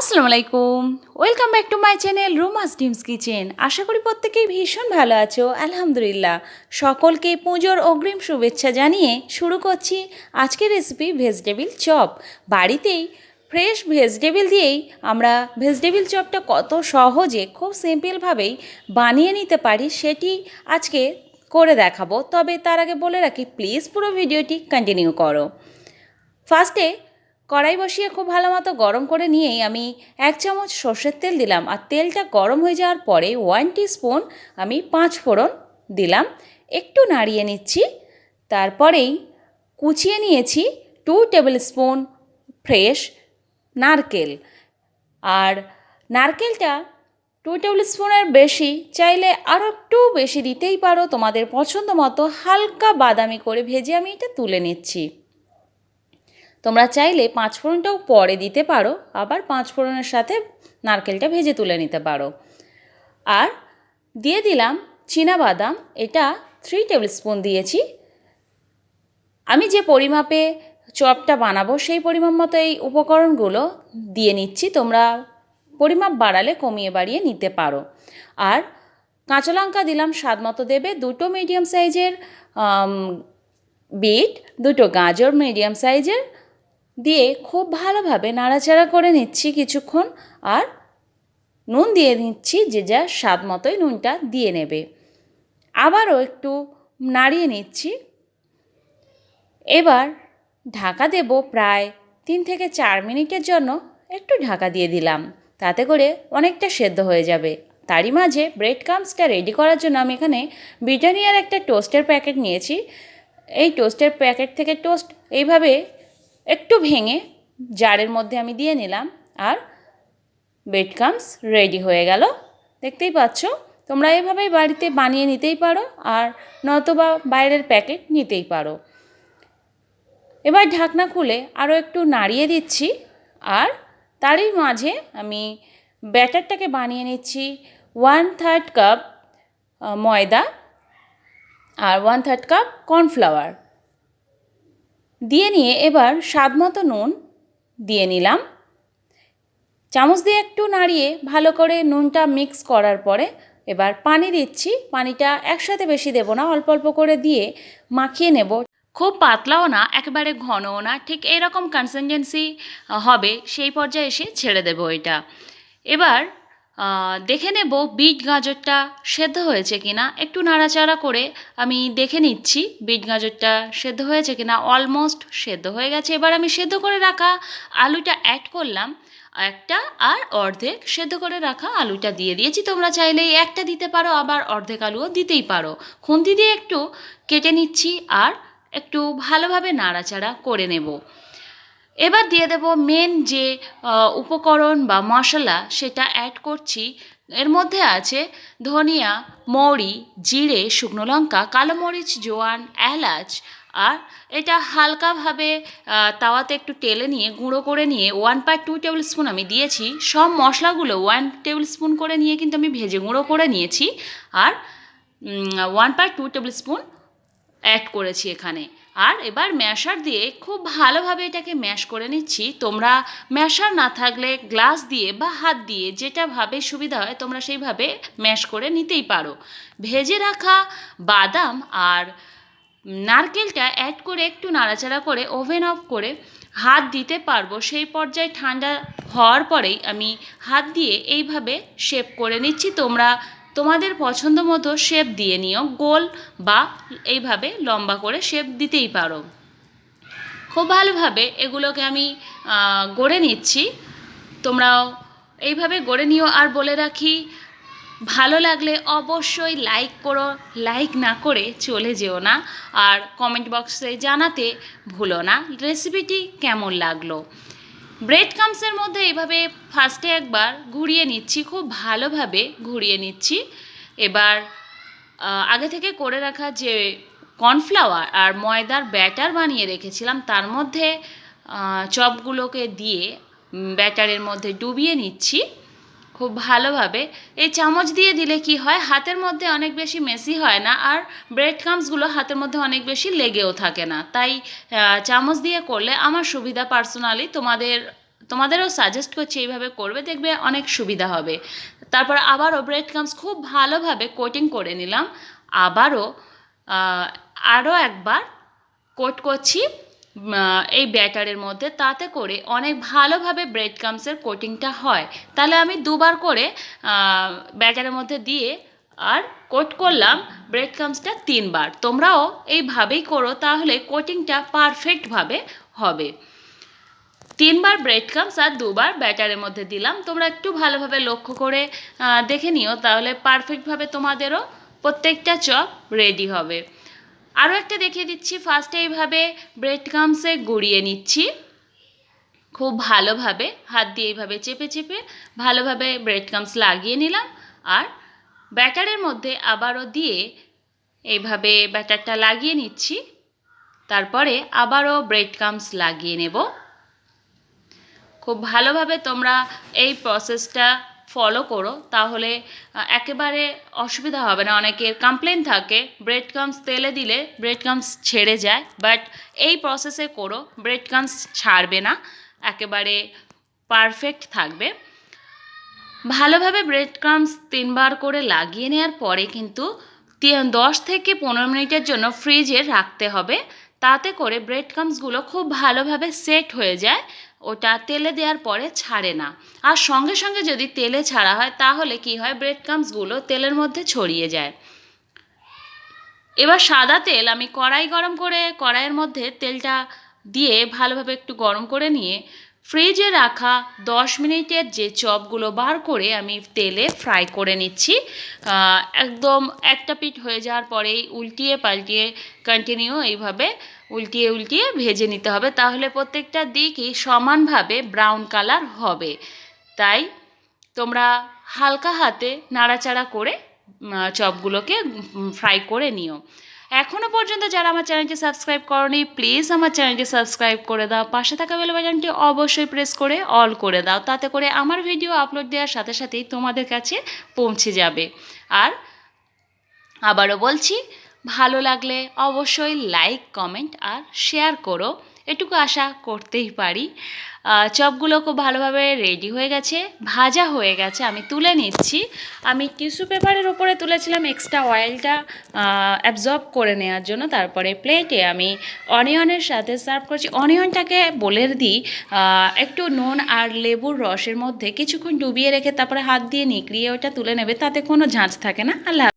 আসসালামু আলাইকুম। Welcome back to my channel Ruma's ডিমস কিচেন। আশা করি প্রত্যেকেই ভীষণ ভালো আছো। আলহামদুলিল্লাহ। সকলকে পুজোর অগ্রিম শুভেচ্ছা জানিয়ে শুরু করছি আজকের রেসিপি ভেজিটেবিল চপ। বাড়িতেই ফ্রেশ ভেজিটেবিল দিয়েই আমরা ভেজিটেবিল চপটা কত সহজে খুব সিম্পলভাবেই বানিয়ে নিতে পারি সেটি আজকে করে দেখাবো। তবে তার আগে বলে রাখি প্লিজ পুরো ভিডিওটি কন্টিনিউ করো। ফার্স্টে কড়াই বসিয়ে খুব ভালো মতো গরম করে নিয়েই আমি 1 চামচ সর্ষের তেল দিলাম, আর তেলটা গরম হয়ে যাওয়ার পরে 1 টিস্পুন আমি 5 ফোড়ন দিলাম, একটু নাড়িয়ে নিচ্ছি। তারপরেই কুচিয়ে নিয়েছি 2 টেবিল স্পুন ফ্রেশ নারকেল, আর নারকেলটা 2 টেবিল স্পুনের বেশি, চাইলে আরও একটু বেশি দিতেই পারো, তোমাদের পছন্দ মতো হালকা বাদামি করে ভেজে আমি এটা তুলে নিচ্ছি। তোমরা চাইলে 5 ফোড়নটাও পরে দিতে পারো, আবার 5 ফোড়নের সাথে নারকেলটা ভেজে তুলে নিতে পারো। আর দিয়ে দিলাম চীনাবাদাম, এটা 3 টেবিল স্পুন দিয়েছি। আমি যে পরিমাপে চপটা বানাবো সেই পরিমাপ মতো এই উপকরণগুলো দিয়ে নিচ্ছি, তোমরা পরিমাপ বাড়ালে কমিয়ে বাড়িয়ে নিতে পারো। আর কাঁচা লঙ্কা দিলাম স্বাদ মতো দেবে, 2টো মিডিয়াম সাইজের বিট, 2টো গাজর মিডিয়াম সাইজের দিয়ে খুব ভালোভাবে নাড়াচাড়া করে নিচ্ছি কিছুক্ষণ। আর নুন দিয়ে নিচ্ছি, যে যা স্বাদ মতোই নুনটা দিয়ে নেবে। আবারও একটু নাড়িয়ে নিচ্ছি। এবার ঢাকা দেব প্রায় 3 থেকে 4 মিনিটের জন্য। একটু ঢাকা দিয়ে দিলাম, তাতে করে অনেকটা সেদ্ধ হয়ে যাবে। তারই মাঝে ব্রেড ক্রাম্বসটা রেডি করার জন্য আমি এখানে ব্রিটানিয়ার একটা টোস্টের প্যাকেট নিয়েছি। এই টোস্টের প্যাকেট থেকে টোস্ট এইভাবে একটু ভেঙে জারের মধ্যে আমি দিয়ে নিলাম, আর ব্রেড ক্রাম্বস রেডি হয়ে গেল। দেখতেই পাচ্ছ, তোমরা এভাবেই বাড়িতে বানিয়ে নিতেই পারো, আর নয়তোবা বাইরের প্যাকেট নিতেই পারো। এবার ঢাকনা খুলে আরও একটু নাড়িয়ে দিচ্ছি, আর তারই মাঝে আমি ব্যাটারটাকে বানিয়ে নিচ্ছি। 1/3 কাপ ময়দা আর 1/3 কাপ কর্নফ্লাওয়ার দিয়ে নিয়ে এবার স্বাদ মতো নুন দিয়ে নিলাম। চামচ দিয়ে একটু নাড়িয়ে ভালো করে নুনটা মিক্স করার পরে এবার পানি দিচ্ছি। পানিটা একসাথে বেশি দেব না, অল্প অল্প করে দিয়ে মাখিয়ে নেব। খুব পাতলাও না, একেবারে ঘনও না, ঠিক এরকম কনসিস্টেন্সি হবে, সেই পর্যায়ে এসে ছেড়ে দেব এটা। এবার দেখে নেব বিট গাজরটা সেদ্ধ হয়েছে কিনা। একটু নাড়াচাড়া করে আমি দেখে নিচ্ছি বিট গাজরটা সেদ্ধ হয়েছে কিনা। অলমোস্ট সেদ্ধ হয়ে গেছে। এবার আমি সেদ্ধ করে রাখা আলুটা অ্যাড করলাম একটা, আর অর্ধেক সেদ্ধ করে রাখা আলুটা দিয়ে দিয়েছি। তোমরা চাইলে একটা দিতে পারো, আবার অর্ধেক আলুও দিতেই পারো। খুন্তি দিয়ে একটু কেটে নিচ্ছি, আর একটু ভালোভাবে নাড়াচাড়া করে নেব। এবার দিয়ে দেব মেন যে উপকরণ বা মশলা, সেটা অ্যাড করছি। এর মধ্যে আছে ধনিয়া, মৌরি, জিরে, শুকনো লঙ্কা, কালো মরিচ, জোয়ান, এলাচ। আর এটা হালকাভাবে তাওয়াতে একটু টেলে নিয়ে গুঁড়ো করে নিয়ে 1/2 টেবিল স্পুন আমি দিয়েছি। সব মশলাগুলো 1 টেবিল স্পুন করে নিয়ে কিন্তু আমি ভেজে গুঁড়ো করে নিয়েছি, আর 1/2 টেবিল স্পুন অ্যাড করেছি এখানে। আর এবার ম্যাশার দিয়ে খুব ভালোভাবে এটাকে ম্যাশ করে নিচ্ছি। তোমরা ম্যাশার না থাকলে গ্লাস দিয়ে বা হাত দিয়ে যেটাভাবে সুবিধা হয় তোমরা সেইভাবে ম্যাশ করে নিতেই পারো। ভেজে রাখা বাদাম আর নারকেলটা অ্যাড করে একটু নাড়াচাড়া করে ওভেন অফ করে হাত দিতে পারবো, সেই পর্যায়ে ঠান্ডা হওয়ার পরেই আমি হাত দিয়ে এইভাবে শেপ করে নিচ্ছি। তোমরা তোমাদের পছন্দ মতো শেপ দিয়ে নিও, গোল বা এইভাবে লম্বা করে শেপ দিতেই পারো। খুব ভালোভাবে এগুলোকে আমি গড়ে নিচ্ছি, তোমরাও এইভাবে গড়ে নিও। আর বলে রাখি, ভালো লাগলে অবশ্যই লাইক করো, লাইক না করে চলে যেও না। আর কমেন্ট বক্সে জানাতে ভুলো না রেসিপিটি কেমন লাগলো। ব্রেড ক্রাম্বসের মধ্যে এইভাবে ফার্স্টে একবার ঘুরিয়ে নিচ্ছি, খুব ভালোভাবে ঘুরিয়ে নিচ্ছি। এবার আগে থেকে করে রাখা যে কর্নফ্লাওয়ার আর ময়দার ব্যাটার বানিয়ে রেখেছিলাম তার মধ্যে চপগুলোকে দিয়ে ব্যাটারের মধ্যে ডুবিয়ে নিচ্ছি খুব ভালোভাবে। এই চামচ দিয়ে দিলে কি হয়, হাতের মধ্যে অনেক বেশি মেসি হয় না, আর ব্রেড ক্রাম্বসগুলো হাতের মধ্যে অনেক বেশি লেগেও থাকে না। তাই চামচ দিয়ে করলে আমার সুবিধা, পার্সোনালি তোমাদের তোমাদেরও সাজেস্ট করছি এইভাবে করবে, দেখবে অনেক সুবিধা হবে। তারপর আবারও ব্রেড ক্রাম্বস খুব ভালোভাবে কোটিং করে নিলাম, আবারও আরও একবার কোট করছি এই ব্যাটারের মধ্যে, তাতে করে অনেক ভালোভাবে ব্রেড ক্রাম্বসের কোটিংটা হয়। তাহলে আমি দুবার করে ব্যাটারের মধ্যে দিয়ে আর কোট করলাম ব্রেড ক্রাম্বসটা 3বার। তোমরাও এইভাবেই করো, তাহলে কোটিংটা পারফেক্টভাবে হবে। 3বার ব্রেড ক্রাম্বস আর 2বার ব্যাটারের মধ্যে দিলাম। তোমরা একটু ভালোভাবে লক্ষ্য করে দেখে নিও, তাহলে পারফেক্টভাবে তোমাদেরও প্রত্যেকটা চপ রেডি হবে। আরও একটা দেখিয়ে দিচ্ছি। ফার্স্টে এইভাবে ব্রেড ক্রাম্বসে গুঁড়িয়ে নিচ্ছি খুব ভালোভাবে, হাত দিয়ে এইভাবে চেপে চেপে ভালোভাবে ব্রেড ক্রাম্বস লাগিয়ে নিলাম। আর ব্যাটারের মধ্যে আবারও দিয়ে এইভাবে ব্যাটারটা লাগিয়ে নিচ্ছি। তারপরে আবারও ব্রেড ক্রাম্বস লাগিয়ে নেব। খুব ভালোভাবে তোমরা এই প্রসেসটা ফলো করো, তাহলে একেবারে অসুবিধা হবে না। অনেকের কমপ্লেন থাকে ব্রেড ক্রাম্বস তেলে দিলে ব্রেড ক্রাম্বস ছেড়ে যায়, বাট এই প্রসেসে করো, ব্রেড ক্রাম্বস ছাড়বে না, একেবারে পারফেক্ট থাকবে। ভালোভাবে ব্রেড ক্রাম্বস 3বার করে লাগিয়ে নেওয়ার পরে কিন্তু 10 থেকে 15 মিনিটের জন্য ফ্রিজে রাখতে হবে, তাতে করে ব্রেড ক্রাম্বসগুলো খুব ভালোভাবে সেট হয়ে যায়, ওটা তেলে দেওয়ার পরে ছাড়ে না। আর সঙ্গে সঙ্গে যদি তেলে ছাড়া হয় তাহলে কি হয়, ব্রেড ক্রাম্বসগুলো তেলের মধ্যে ছড়িয়ে যায়। এবার সাদা তেল আমি কড়াই গরম করে কড়াইয়ের মধ্যে তেলটা দিয়ে ভালোভাবে একটু গরম করে নিয়ে ফ্রিজে রাখা 10 মিনিটের যে চপগুলো বার করে আমি তেলে ফ্রাই করে নিচ্ছি। একদম একটা পিঠ হয়ে যাওয়ার পরেই উল্টিয়ে পাল্টিয়ে কন্টিনিউ এইভাবে উল্টিয়ে উল্টিয়ে ভেজে নিতে হবে, তাহলে প্রত্যেকটা দিকই সমানভাবে ব্রাউন কালার হবে। তাই তোমরা হালকা হাতে নাড়াচাড়া করে চপগুলোকে ফ্রাই করে নিও। এখনও পর্যন্ত যারা আমার চ্যানেলটি সাবস্ক্রাইব করোনি, প্লিজ আমার চ্যানেলটি সাবস্ক্রাইব করে দাও। পাশে থাকা বেল বাটনটি অবশ্যই প্রেস করে অল করে দাও, তাতে করে আমার ভিডিও আপলোড দেওয়ার সাথে সাথেই তোমাদের কাছে পৌঁছে যাবে। আর আবারও বলছি, ভালো লাগলে অবশ্যই লাইক, কমেন্ট আর শেয়ার করো, এটুকু আশা করতেই পারি। চপগুলো খুব ভালোভাবে রেডি হয়ে গেছে, ভাজা হয়ে গেছে, আমি তুলে নিচ্ছি। আমি টিস্যু পেপারের উপরে তুলেছিলাম এক্সট্রা অয়েলটা অ্যাবজর্ব করে নেওয়ার জন্য। তারপরে প্লেটে আমি অনিয়নের সাথে সার্ভ করছি। অনিয়নটাকে বলে দিই একটু নুন আর লেবুর রসের মধ্যে কিছুক্ষণ ডুবিয়ে রেখে তারপরে হাত দিয়ে নিকড়িয়ে ওটা তুলে নেবে, তাতে কোনো ঝাঁঝ থাকে না। আল্লাহ।